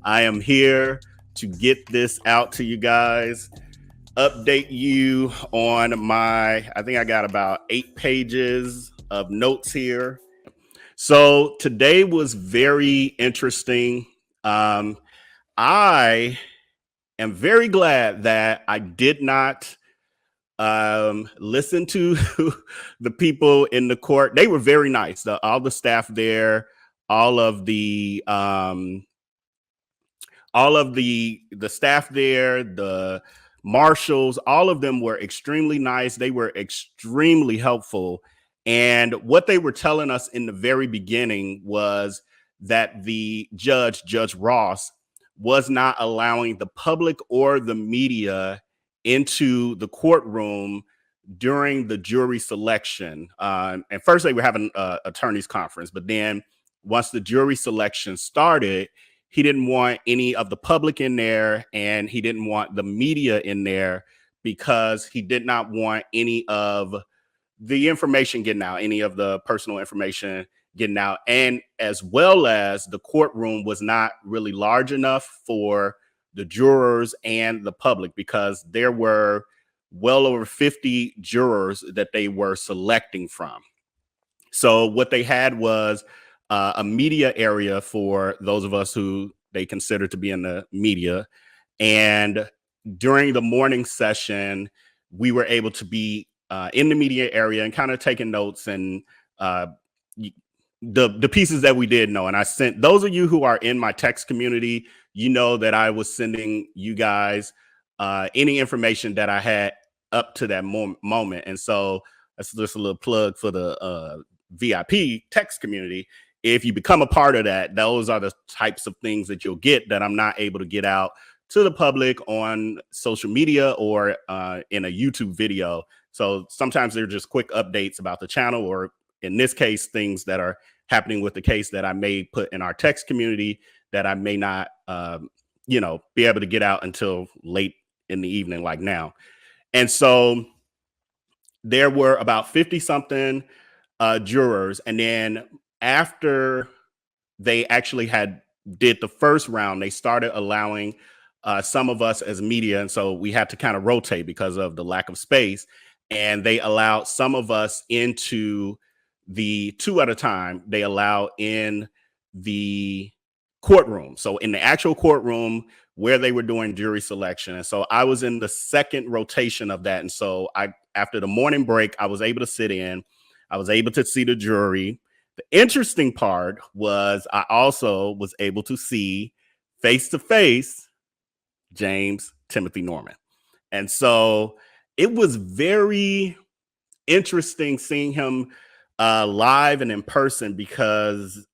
I am here to get this out to you guys, update you on I think I got about 8 pages of notes here. So today was very interesting. I am very glad that I did not listen to the people in the court. They were very nice. All the staff there, all of the all of the staff there, the marshals, all of them were extremely nice. They were extremely helpful. And what they were telling us in the very beginning was that the Judge Ross, was not allowing the public or the media into the courtroom during the jury selection. And first, they were having an attorney's conference, but then once the jury selection started, he didn't want any of the public in there, and he didn't want the media in there because he did not want any of the information getting out, any of the personal information getting out. And as well as the courtroom was not really large enough for the jurors and the public, because there were well over 50 jurors that they were selecting from. So what they had was a media area for those of us who they consider to be in the media. And during the morning session, we were able to be in the media area and kind of taking notes and the pieces that we did know. And I sent those of you who are in my text community, you know that I was sending you guys any information that I had up to that moment. And so that's just a little plug for the VIP text community. If you become a part of that, those are the types of things that you'll get that I'm not able to get out to the public on social media or in a YouTube video. So sometimes they're just quick updates about the channel, or in this case, things that are happening with the case that I may put in our text community that I may not, be able to get out until late in the evening, like now. And so there were about 50 something jurors. And then after they actually did the first round, they started allowing some of us as media. And so we had to kind of rotate because of the lack of space. And they allowed some of us into the two at a time. They allowed in the courtroom. So in the actual courtroom where they were doing jury selection. And so I was in the second rotation of that. And so after the morning break, I was able to sit in. I was able to see the jury. The interesting part was I also was able to see face-to-face James Timothy Norman. And so it was very interesting seeing him live and in person, because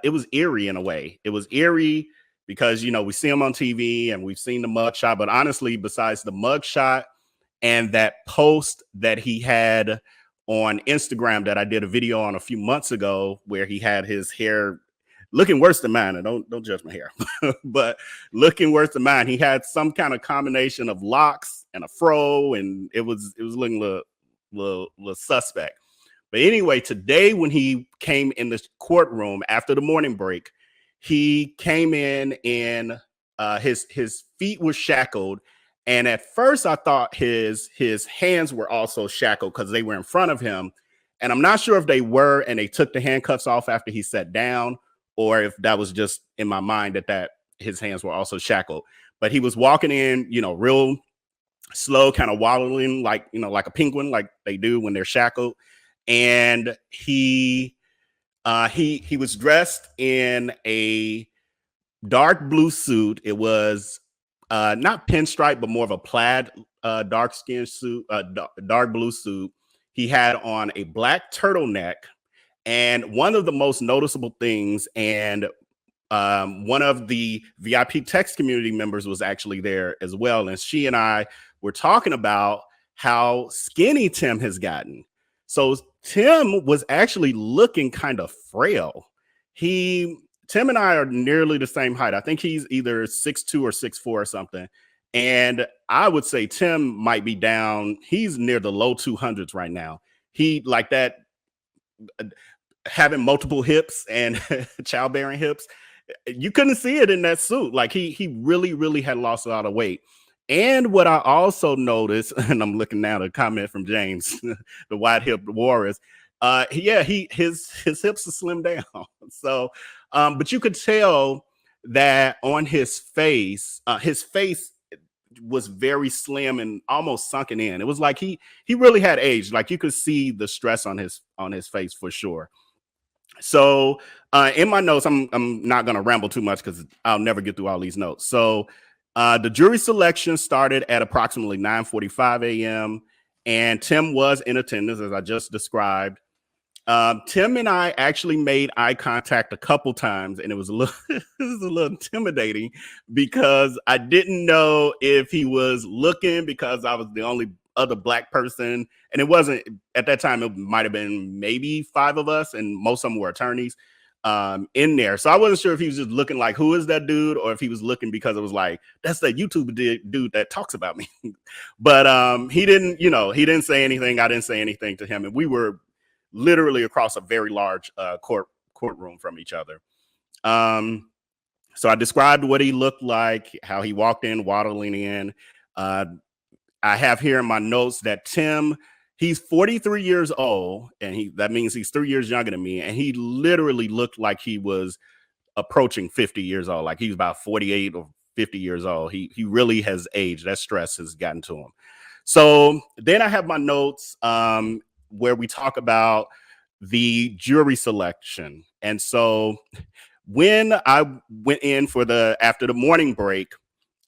it was eerie in a way. It was eerie because, we see him on TV and we've seen the mugshot. But honestly, besides the mugshot and that post that he had on Instagram that I did a video on a few months ago, where he had his hair looking worse than mine, and don't judge my hair, but looking worse than mine. He had some kind of combination of locks and a fro, and it was looking a little suspect. But anyway, today when he came in the courtroom after the morning break, he came in and his feet were shackled. And at first I thought his hands were also shackled because they were in front of him. And I'm not sure if they were and they took the handcuffs off after he sat down, or if that was just in my mind that his hands were also shackled. But he was walking in, real slow, kind of waddling like a penguin, like they do when they're shackled. And he was dressed in a dark blue suit. It was not pinstripe, but more of a plaid dark skin suit, dark blue suit. He had on a black turtleneck. And one of the most noticeable things, and one of the VIP text community members was actually there as well. And she and I were talking about how skinny Tim has gotten. So Tim was actually looking kind of frail. Tim and I are nearly the same height. I think he's either 6'2" or 6'4" or something. And I would say Tim might be down. He's near the low 200s right now. He like that, having multiple hips and childbearing hips. You couldn't see it in that suit. Like he really, really had lost a lot of weight. And what I also noticed, and I'm looking now at a comment from James, the wide hip warriors. Yeah, his hips are slimmed down. So, but you could tell that on his face was very slim and almost sunken in. It was like he really had aged. Like you could see the stress on his face for sure. So in my notes, I'm not going to ramble too much because I'll never get through all these notes. So the jury selection started at approximately 9:45 a.m. and Tim was in attendance, as I just described. Tim and I actually made eye contact a couple times, and it was a little, it was a little intimidating because I didn't know if he was looking because I was the only other Black person, and it wasn't at that time. It might have been maybe 5 of us, and most of them were attorneys in there. So I wasn't sure if he was just looking like, who is that dude, or if he was looking because it was like, that's that YouTube dude that talks about me. But he didn't, he didn't say anything. I didn't say anything to him, and we were literally across a very large courtroom from each other. So I described what he looked like, how he walked in, waddling in. I have here in my notes that Tim, he's 43 years old, and that means he's 3 years younger than me, and he literally looked like he was approaching 50 years old, like he was about 48 or 50 years old. He really has aged. That stress has gotten to him. So then I have my notes where we talk about the jury selection. And so when I went in after the morning break,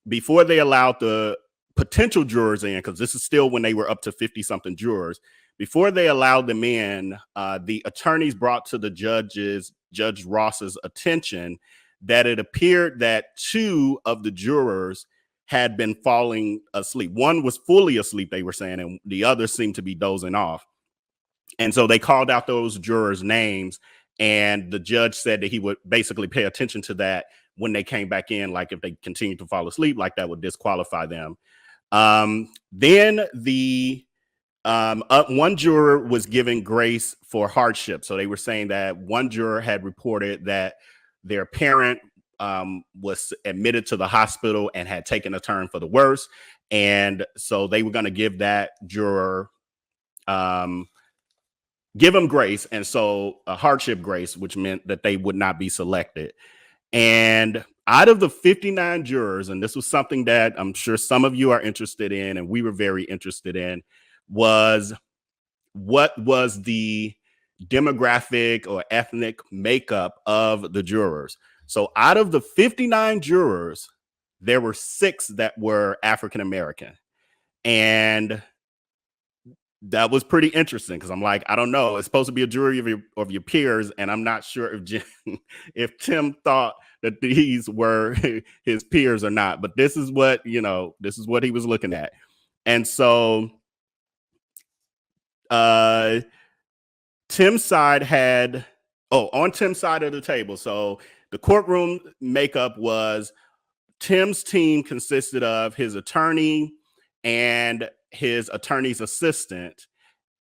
before they allowed the potential jurors in, because this is still when they were up to 50 something jurors, before they allowed them in, the attorneys brought to the Judge Ross's attention that it appeared that 2 of the jurors had been falling asleep. One was fully asleep, they were saying, and the other seemed to be dozing off. And so they called out those jurors' names, and the judge said that he would basically pay attention to that when they came back in, like if they continued to fall asleep, like that would disqualify them. Then the one juror was given grace for hardship. So they were saying that one juror had reported that their parent was admitted to the hospital and had taken a turn for the worse. And so they were going to give that juror, give him grace. And so a hardship grace, which meant that they would not be selected. And out of the 59 jurors, and this was something that I'm sure some of you are interested in, and we were very interested in, was what was the demographic or ethnic makeup of the jurors. So out of the 59 jurors, there were 6 that were African American. And that was pretty interesting because I'm like, I don't know. It's supposed to be a jury of your peers, and I'm not sure if Tim thought that these were his peers or not. But this is what he was looking at, and so Tim's side had on Tim's side of the table. So the courtroom makeup was Tim's team consisted of his attorney and his attorney's assistant,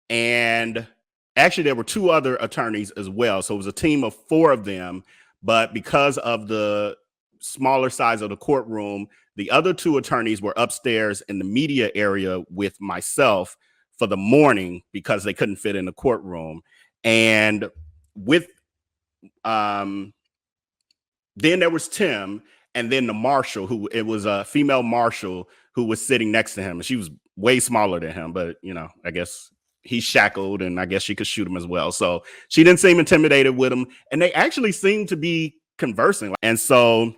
and actually there were 2 other attorneys as well. So it was a team of 4 of them, but because of the smaller size of the courtroom, the other 2 attorneys were upstairs in the media area with myself for the morning because they couldn't fit in the courtroom. And with then there was Tim, and then the marshal, it was a female marshal who was sitting next to him, and she was way smaller than him, but I guess he's shackled, and I guess she could shoot him as well. So she didn't seem intimidated with him, and they actually seemed to be conversing. And so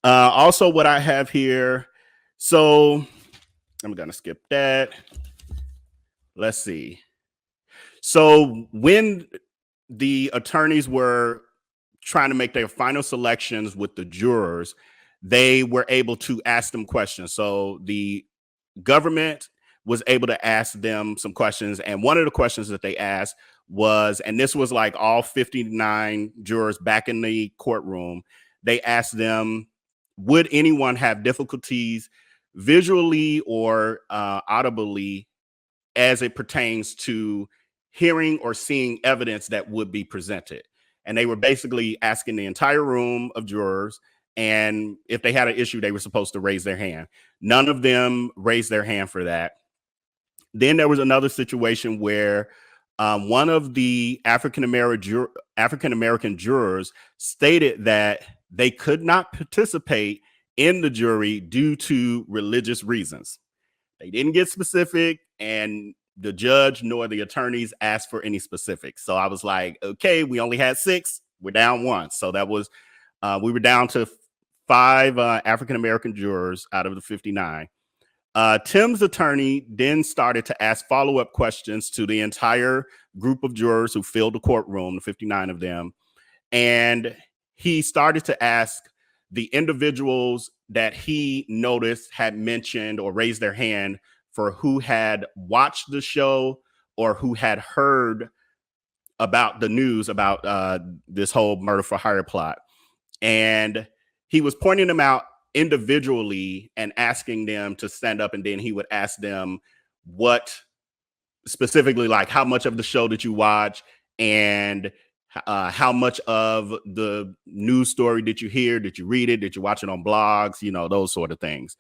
also what I have here, so I'm gonna skip that. Let's see. So when the attorneys were trying to make their final selections with the jurors, they were able to ask them questions. So the government was able to ask them some questions. And one of the questions that they asked was, and this was like all 59 jurors back in the courtroom, they asked them, would anyone have difficulties visually or audibly as it pertains to hearing or seeing evidence that would be presented? and they were basically asking the entire room of jurors, and if they had an issue, they were supposed to raise their hand. None of them raised their hand for that. Then there was another situation where one of the African American jurors stated that they could not participate in the jury due to religious reasons. They didn't get specific, and the judge nor the attorneys asked for any specifics. So I was like, okay, we only had 6. We're down 1. So that was, we were down to 5 African American jurors out of the 59. Tim's attorney then started to ask follow-up questions to the entire group of jurors who filled the courtroom, the 59 of them. And he started to ask the individuals that he noticed had mentioned or raised their hand for who had watched the show or who had heard about the news about this whole murder for hire plot. And he was pointing them out individually and asking them to stand up, and then he would ask them what specifically, like, how much of the show did you watch, and how much of the news story did you hear? Did you read it? Did you watch it on blogs? You know, those sort of things.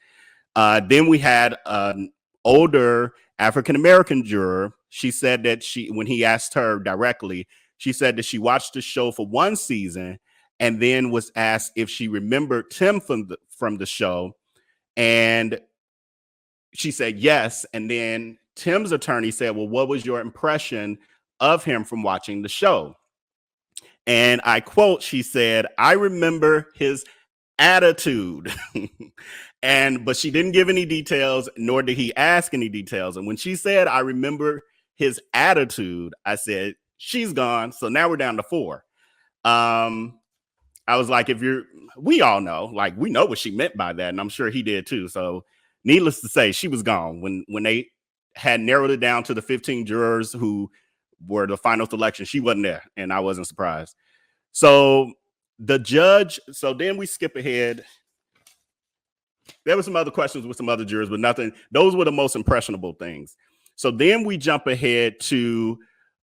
Then we had an older African American juror. She said that when he asked her directly, she said that she watched the show for 1 season and then was asked if she remembered Tim from the show. And she said yes. And then Tim's attorney said, well, what was your impression of him from watching the show? And I quote, she said, I remember his attitude. But she didn't give any details, nor did he ask any details. And when she said, I remember his attitude, I said, she's gone. So now we're down to 4. I was like, we all know, like, we know what she meant by that. And I'm sure he did too. So needless to say, she was gone. When they had narrowed it down to the 15 jurors who were the final selection, she wasn't there. And I wasn't surprised. So the judge, so then we skip ahead. There were some other questions with some other jurors, but nothing. Those were the most impressionable things. So then we jump ahead to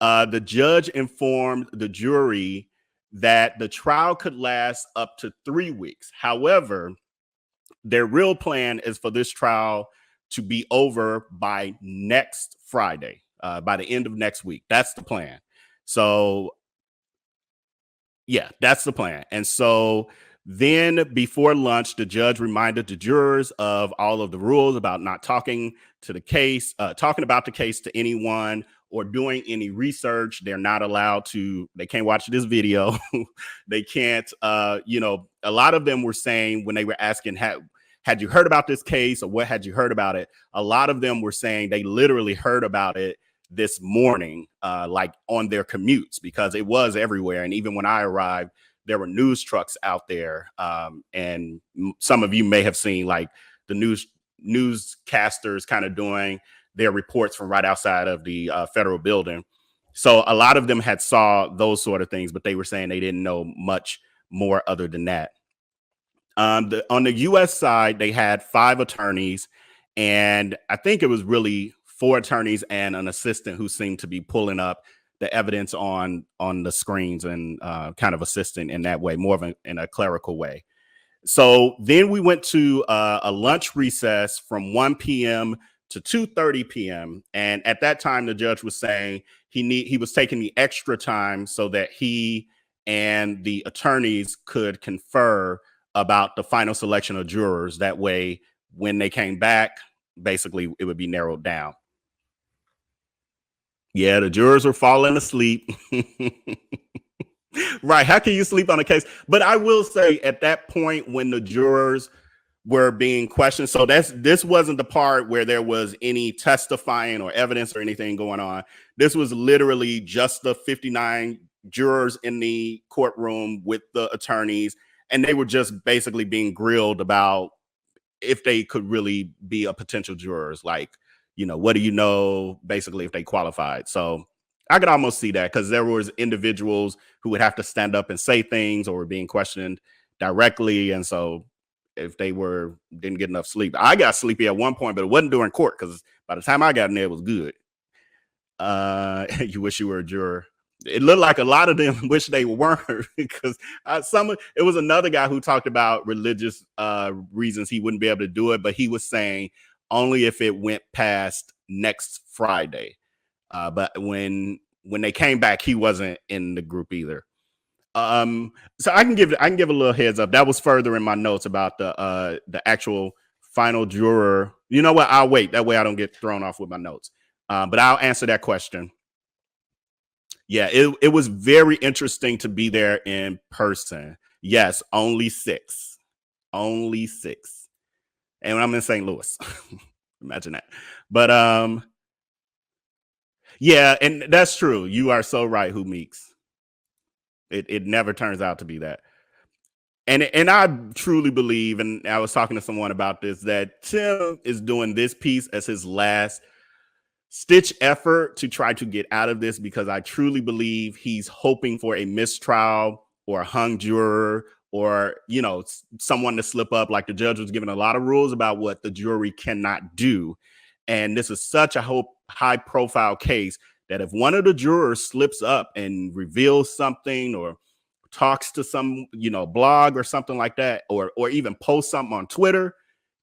the judge informed the jury that the trial could last up to 3 weeks. However, their real plan is for this trial to be over by next Friday, by the end of next week. That's the plan. So, yeah, that's the plan. And so then before lunch, the judge reminded the jurors of all of the rules about not talking about the case to anyone or doing any research. They're not allowed to, they can't watch this video. They can't, a lot of them were saying when they were asking, had you heard about this case or what had you heard about it? A lot of them were saying they literally heard about it this morning, like on their commutes, because it was everywhere. And even when I arrived, there were news trucks out there. And some of you may have seen like the newscasters kind of doing their reports from right outside of the federal building. So a lot of them had saw those sort of things, but they were saying they didn't know much more other than that. On the U.S. side, they had 5 attorneys, and I think it was really 4 attorneys and an assistant who seemed to be pulling up the evidence on the screens and kind of assisting in that way, more of in a clerical way. So then we went to a lunch recess from 1 p.m. to 2:30 p.m. And at that time, the judge was saying he was taking the extra time so that he and the attorneys could confer about the final selection of jurors. That way, when they came back, basically it would be narrowed down. Yeah, the jurors were falling asleep. Right. How can you sleep on a case? But I will say at that point when the jurors were being questioned, so this wasn't the part where there was any testifying or evidence or anything going on. This was literally just the 59 jurors in the courtroom with the attorneys, and they were just basically being grilled about if they could really be a potential jurors. Like, what do you know? Basically, if they qualified. So I could almost see that, because there was individuals who would have to stand up and say things or were being questioned directly. And so if they didn't get enough sleep, I got sleepy at one point, but it wasn't during court, because by the time I got in there, it was good. You wish you were a juror. it looked like a lot of them wish they weren't, because it was another guy who talked about religious reasons he wouldn't be able to do it, but he was saying only if it went past next Friday. But when they came back, he wasn't in the group either. So I can give a little heads up. That was further in my notes about the actual final juror. You know what? I'll wait. That way I don't get thrown off with my notes. But I'll answer that question. Yeah, it was very interesting to be there in person. Yes, only 6. Only 6. And I'm in St. Louis. Imagine that. But yeah, and that's true. You are so right, LUMIX. It never turns out to be that. And I truly believe, and I was talking to someone about this, that Tim is doing this piece as his last stitch effort to try to get out of this, because I truly believe he's hoping for a mistrial or a hung juror, or, you know, someone to slip up. Like, the judge was given a lot of rules about what the jury cannot do. And this is such a high profile case that if one of the jurors slips up and reveals something, or talks to some, you know, blog or something like that, or even post something on Twitter,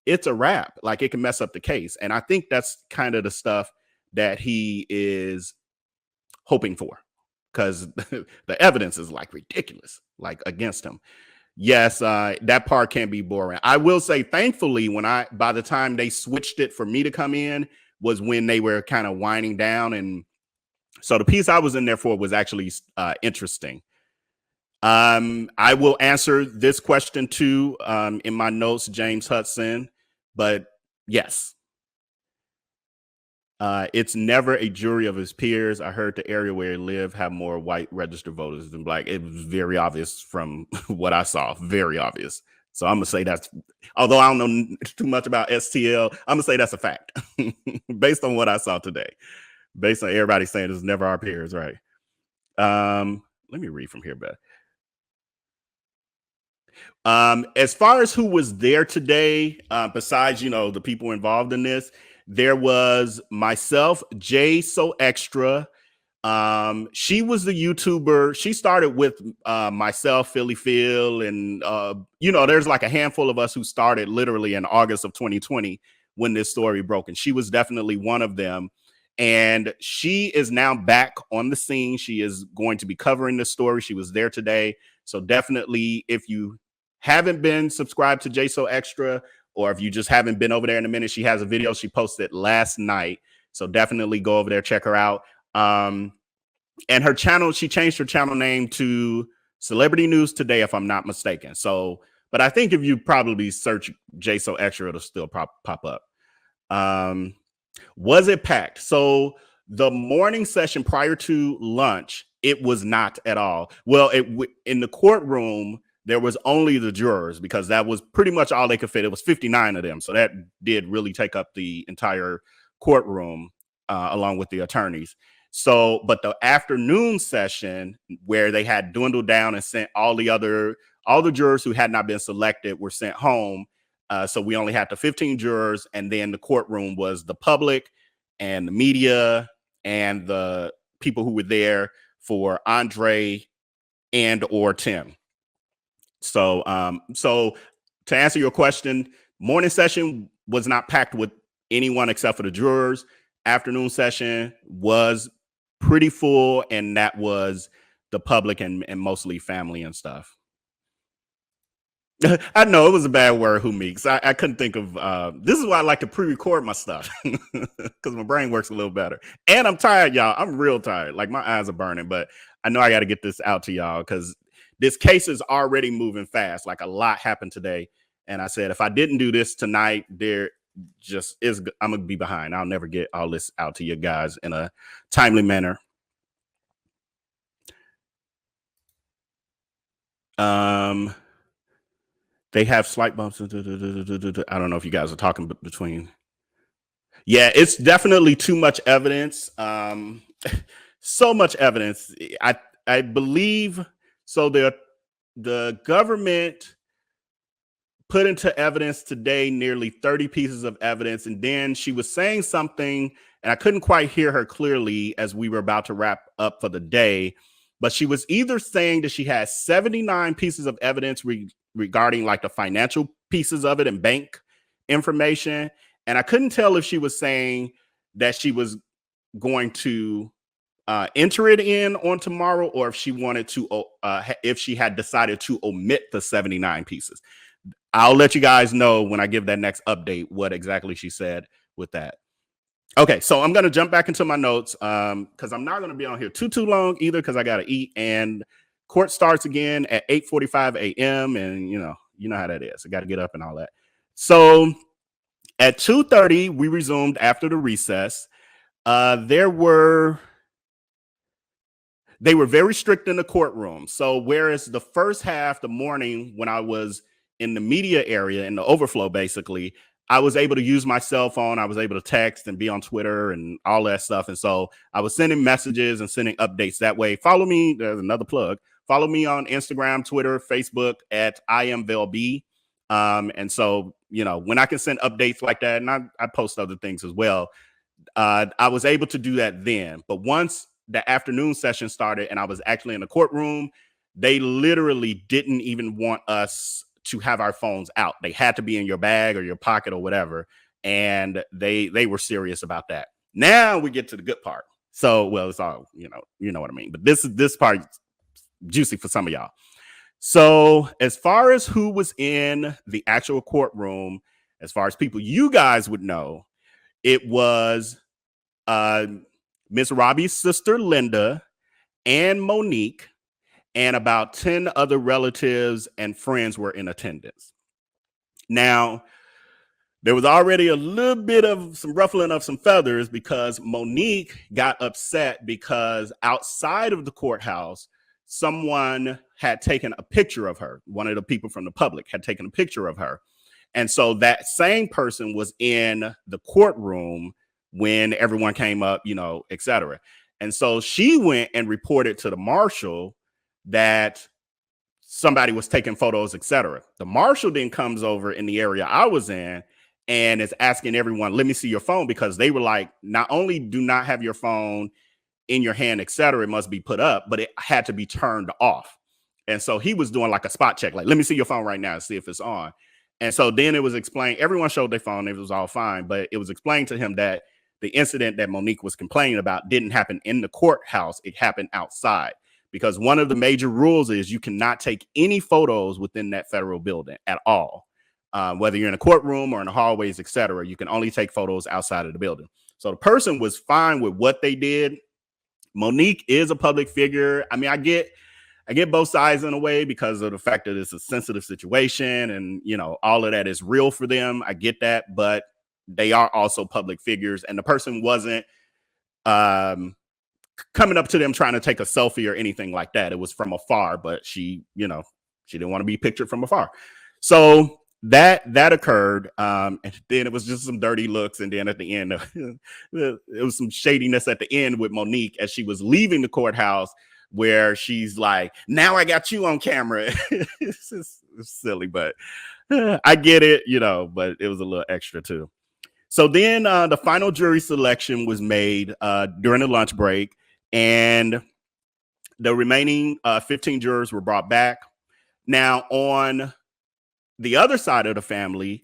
it's a wrap. Like, it can mess up the case. And I think that's kind of the stuff that he is hoping for, because the evidence is like ridiculous, like, against him. Yes, that part can be boring. I will say, thankfully, by the time they switched it for me to come in was when they were kind of winding down. And so the piece I was in there for was actually interesting. I will answer this question too in my notes, James Hudson, but yes. It's never a jury of his peers. I heard the area where he lived have more white registered voters than black. It was very obvious from what I saw, very obvious. So I'm gonna say that's, although I don't know too much about STL, I'm gonna say that's a fact based on what I saw today, based on everybody saying it's never our peers, right? Let me read from here, Beth. As far as who was there today, besides, you know, the people involved in this, there was myself, Jay So Extra. She was the YouTuber. She started with myself, Philly Phil, and you know, there's like a handful of us who started literally in August of 2020 when this story broke, and she was definitely one of them. And she is now back on the scene. She is going to be covering this story. She was there today. So definitely, if you haven't been subscribed to Jay So Extra, or if you just haven't been over there in a minute, she has a video she posted last night. So definitely go over there, check her out. And her channel, she changed her channel name to Celebrity News Today, if I'm not mistaken. So, but I think if you probably search Jay So Extra, it'll still pop up. Was it packed? So the morning session prior to lunch, it was not at all. Well, in the courtroom, there was only the jurors, because that was pretty much all they could fit. It was 59 of them. So that did really take up the entire courtroom, along with the attorneys. So, but the afternoon session, where they had dwindled down and sent all the jurors who had not been selected were sent home. So we only had the 15 jurors, and then the courtroom was the public and the media and the people who were there for Andre and or Tim. So, so to answer your question, morning session was not packed with anyone except for the jurors. Afternoon session was pretty full, and that was the public and mostly family and stuff. I know it was a bad word, LUMIX. I couldn't think of, this is why I like to pre-record my stuff, because my brain works a little better. And I'm tired, y'all. I'm real tired. Like, my eyes are burning, but I know I got to get this out to y'all, because this case is already moving fast. Like, a lot happened today. And I said, if I didn't do this tonight, I'm going to be behind. I'll never get all this out to you guys in a timely manner. They have slight bumps. I don't know if you guys are talking between. Yeah, it's definitely too much evidence. So much evidence. I believe so. The government put into evidence today nearly 30 pieces of evidence, and then she was saying something, and I couldn't quite hear her clearly as we were about to wrap up for the day. but she was either saying that she had 79 pieces of evidence regarding like the financial pieces of it and bank information. And I couldn't tell if she was saying that she was going to enter it in on tomorrow, or if she wanted to, if she had decided to omit the 79 pieces. I'll let you guys know when I give that next update what exactly she said with that. Okay, so I'm going to jump back into my notes because I'm not going to be on here too long either, because I got to eat, and court starts again at 8:45 a.m. and you know how that is. I got to get up and all that. So at 2:30 we resumed after the recess. They were very strict in the courtroom. So whereas the first half, the morning, when I was in the media area, in the overflow, basically, I was able to use my cell phone. I was able to text and be on Twitter and all that stuff. And so I was sending messages and sending updates that way. Follow me. There's another plug. Follow me on Instagram, Twitter, Facebook at IamVellB. And so, when I can send updates like that, and I post other things as well, I was able to do that then. But once the afternoon session started and I was actually in the courtroom, they literally didn't even want us to have our phones out. They had to be in your bag or your pocket or whatever. And they were serious about that. Now we get to the good part. So, well, it's all, you know what I mean. But this part juicy for some of y'all. So as far as who was in the actual courtroom, as far as people you guys would know, it was Miss Robbie's sister, Linda, and Monique, and about 10 other relatives and friends were in attendance. Now, there was already a little bit of some ruffling of some feathers because Monique got upset because outside of the courthouse, someone had taken a picture of her. One of the people from the public had taken a picture of her. And so that same person was in the courtroom when everyone came up, et cetera. And so she went and reported to the marshal that somebody was taking photos, et cetera. The marshal then comes over in the area I was in and is asking everyone, let me see your phone, because they were like, not only do not have your phone in your hand, et cetera, it must be put up, but it had to be turned off. And so he was doing like a spot check, like, let me see your phone right now and see if it's on. And so then it was explained, everyone showed their phone, it was all fine, but it was explained to him that the incident that Monique was complaining about didn't happen in the courthouse. It happened outside, because one of the major rules is you cannot take any photos within that federal building at all. Whether you're in a courtroom or in the hallways, et cetera, you can only take photos outside of the building. So the person was fine with what they did. Monique is a public figure. I mean, I get both sides in a way because of the fact that it's a sensitive situation and, all of that is real for them. I get that, but they are also public figures, and the person wasn't coming up to them trying to take a selfie or anything like that. It was from afar, but she didn't want to be pictured from afar. So that occurred. And then it was just some dirty looks. And then at the end, it was some shadiness at the end with Monique as she was leaving the courthouse, where she's like, now I got you on camera. It's just silly, but I get it, but it was a little extra too. So then the final jury selection was made during the lunch break, and the remaining 15 jurors were brought back. Now, on the other side of the family,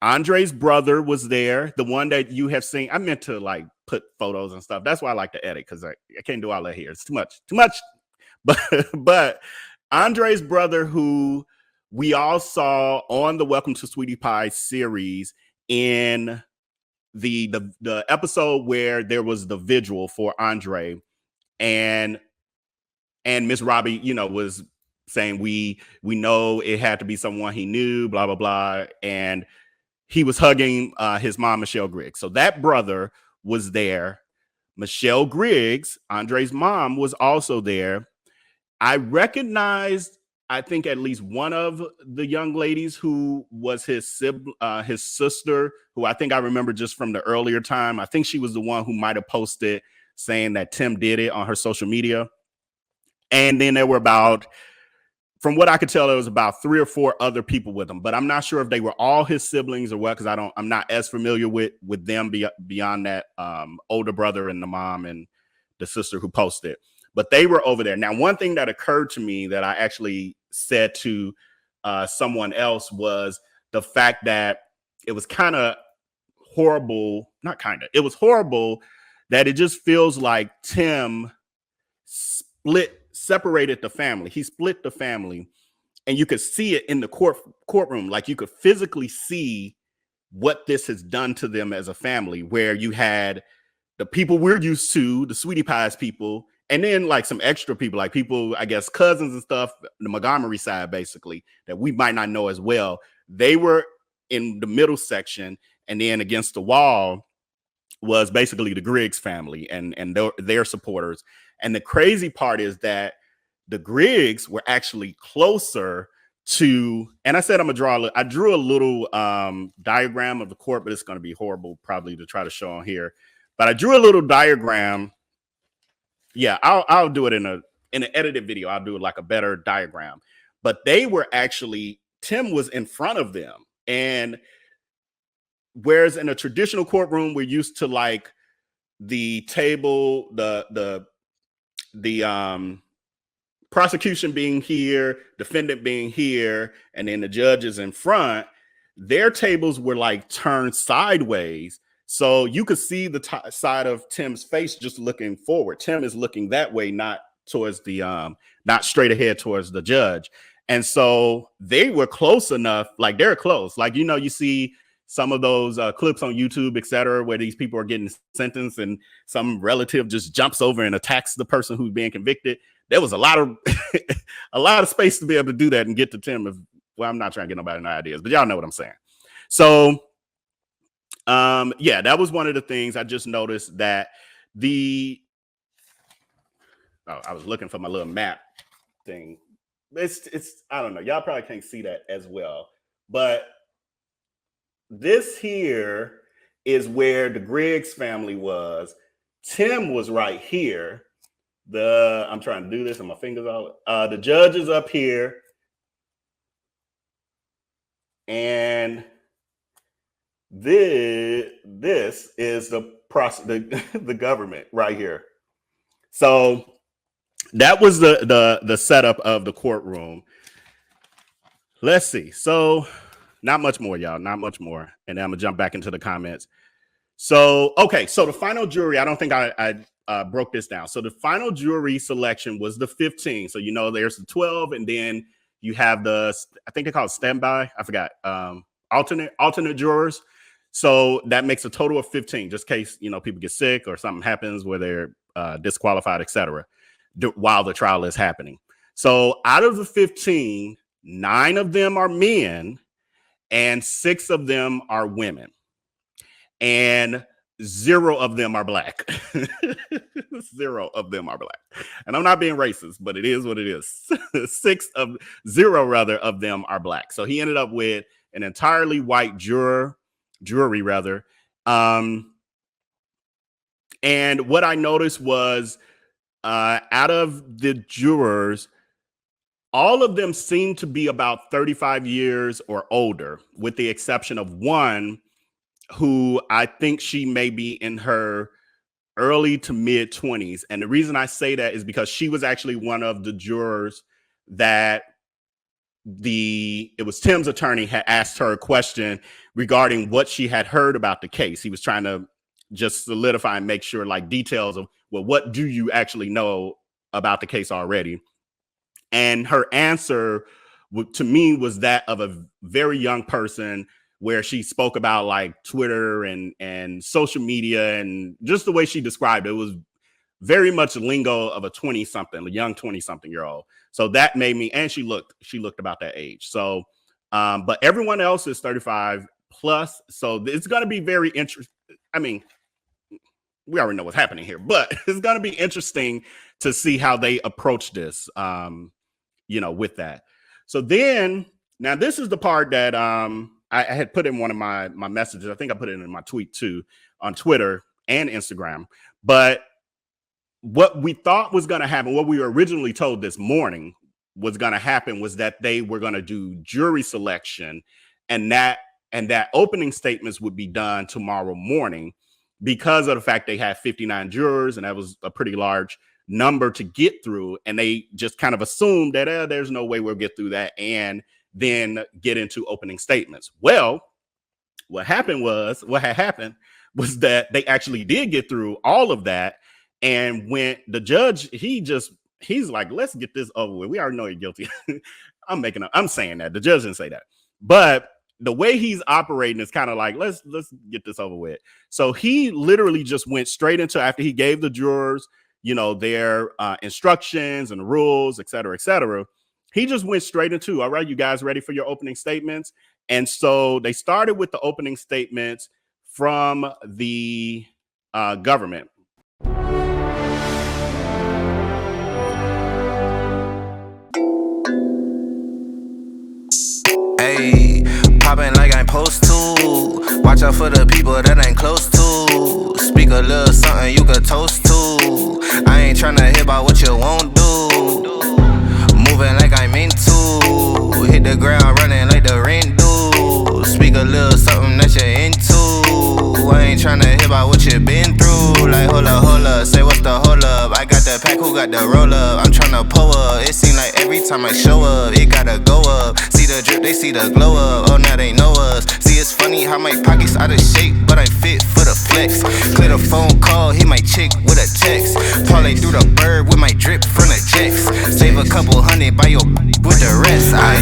Andre's brother was there, the one that you have seen. I meant to like put photos and stuff. That's why I like to edit, because I can't do all that here. It's too much. But Andre's brother, who we all saw on the Welcome to Sweetie Pie series in the episode where there was the vigil for Andre, and Miss Robbie, was saying we know it had to be someone he knew, blah, blah, blah. And he was hugging his mom, Michelle Griggs. So that brother was there. Michelle Griggs, Andre's mom, was also there. I recognized, I think, at least one of the young ladies who was his sister, who I think I remember just from the earlier time. I think she was the one who might have posted saying that Tim did it on her social media. And then there were from what I could tell, there was about 3 or 4 other people with him, but I'm not sure if they were all his siblings or what, because I'm not as familiar with them beyond that older brother and the mom and the sister who posted. but they were over there. Now, one thing that occurred to me that I actually said to someone else was the fact that it was kind of horrible, not kind of, it was horrible that it just feels like Tim separated the family. He split the family, and you could see it in the courtroom. Like you could physically see what this has done to them as a family, where you had the people we're used to, the Sweetie Pies people, and then like some extra people, like people, I guess, cousins and stuff, the Montgomery side, basically, that we might not know as well. They were in the middle section, and then against the wall was basically the Griggs family and their supporters. And the crazy part is that the Griggs were actually closer to, and I said I'm gonna I drew a little diagram of the court, but it's going to be horrible probably to try to show on here. But I drew a little diagram. Yeah, I'll do it in an edited video. I'll do it like a better diagram. But they were actually, Tim was in front of them, and whereas in a traditional courtroom, we're used to like the table, the prosecution being here, defendant being here, and then the judge is in front. Their tables were like turned sideways, so you could see the side of Tim's face just looking forward. Tim is looking that way, not towards the not straight ahead towards the judge. And so they were close enough, like they're close. Like, you know, you see some of those clips on YouTube, et cetera, where these people are getting sentenced and some relative just jumps over and attacks the person who's being convicted. There was a lot of a lot of space to be able to do that and get to Tim. Well, I'm not trying to get nobody no ideas, but y'all know what I'm saying. So yeah, that was one of the things I just noticed, that I was looking for my little map thing. It's I don't know, y'all probably can't see that as well, but this here is where the Griggs family was. Tim was right here. I'm trying to do this and my fingers all the judge is up here, and this is the government right here. So that was the setup of the courtroom. Let's see. So not much more, y'all, not much more. And then I'm gonna jump back into the comments. So, okay. So the final jury, I don't think I broke this down. So the final jury selection was the 15. So, you know, there's the 12, and then you have the, I think they call it standby. I forgot. Alternate jurors. So that makes a total of 15, just in case, you know, people get sick or something happens where they're disqualified, etc., while the trial is happening. So out of the 15, 9 of them are men and 6 of them are women, and 0 of them are black. 0 of them are black. And I'm not being racist, but it is what it is. 0 rather of them are black. So he ended up with an entirely white jury. And what I noticed was out of the jurors, all of them seem to be about 35 years or older, with the exception of one who I think she may be in her early to mid 20s. And the reason I say that is because she was actually one of the jurors that it was Tim's attorney had asked her a question regarding what she had heard about the case. He was trying to just solidify and make sure, like, details of, well, what do you actually know about the case already? And her answer to me was that of a very young person, where she spoke about like Twitter and social media, and just the way she described it was very much lingo of a 20-something, a young 20-something-year-old. So that made me, and she looked about that age. So, but everyone else is 35 plus. So it's going to be very interesting. I mean, we already know what's happening here, but it's going to be interesting to see how they approach this, you know, with that. So then, now this is the part that I had put in one of my messages. I think I put it in my tweet too, on Twitter and Instagram. But what we thought was going to happen, what we were originally told this morning was going to happen, was that they were going to do jury selection, and that opening statements would be done tomorrow morning, because of the fact they had 59 jurors, and that was a pretty large number to get through, and they just kind of assumed that there's no way we'll get through that, and then get into opening statements. Well, what had happened was that they actually did get through all of that. And when the judge, he's like, let's get this over with. We already know you're guilty. I'm saying that. The judge didn't say that. But the way he's operating is kind of like, let's get this over with. So he literally just went straight into, after he gave the jurors, their instructions and rules, et cetera, he just went straight into, all right, you guys ready for your opening statements? And so they started with the opening statements from the government. Hey, poppin' like I'm supposed to. Watch out for the people that ain't close to. Speak a little something you could toast to. I ain't tryna hear about what you won't do. Moving like I'm into. Hit the ground running like the rain do. Speak a little something that you're into. I ain't tryna hear about what you been through. Like hold up, say what's the hold up. I got the pack, who got the roll up? I'm tryna pull up. It seem like every time I show up, it gotta go up. See the drip, they see the glow up. Oh, now they know us. See, it's funny how my pockets out of shape, but I'm fit for the flex. Clear the phone call, hit my chick with a text. Parlay through the bird with my drip from the jets. Save a couple hundred by your with the rest.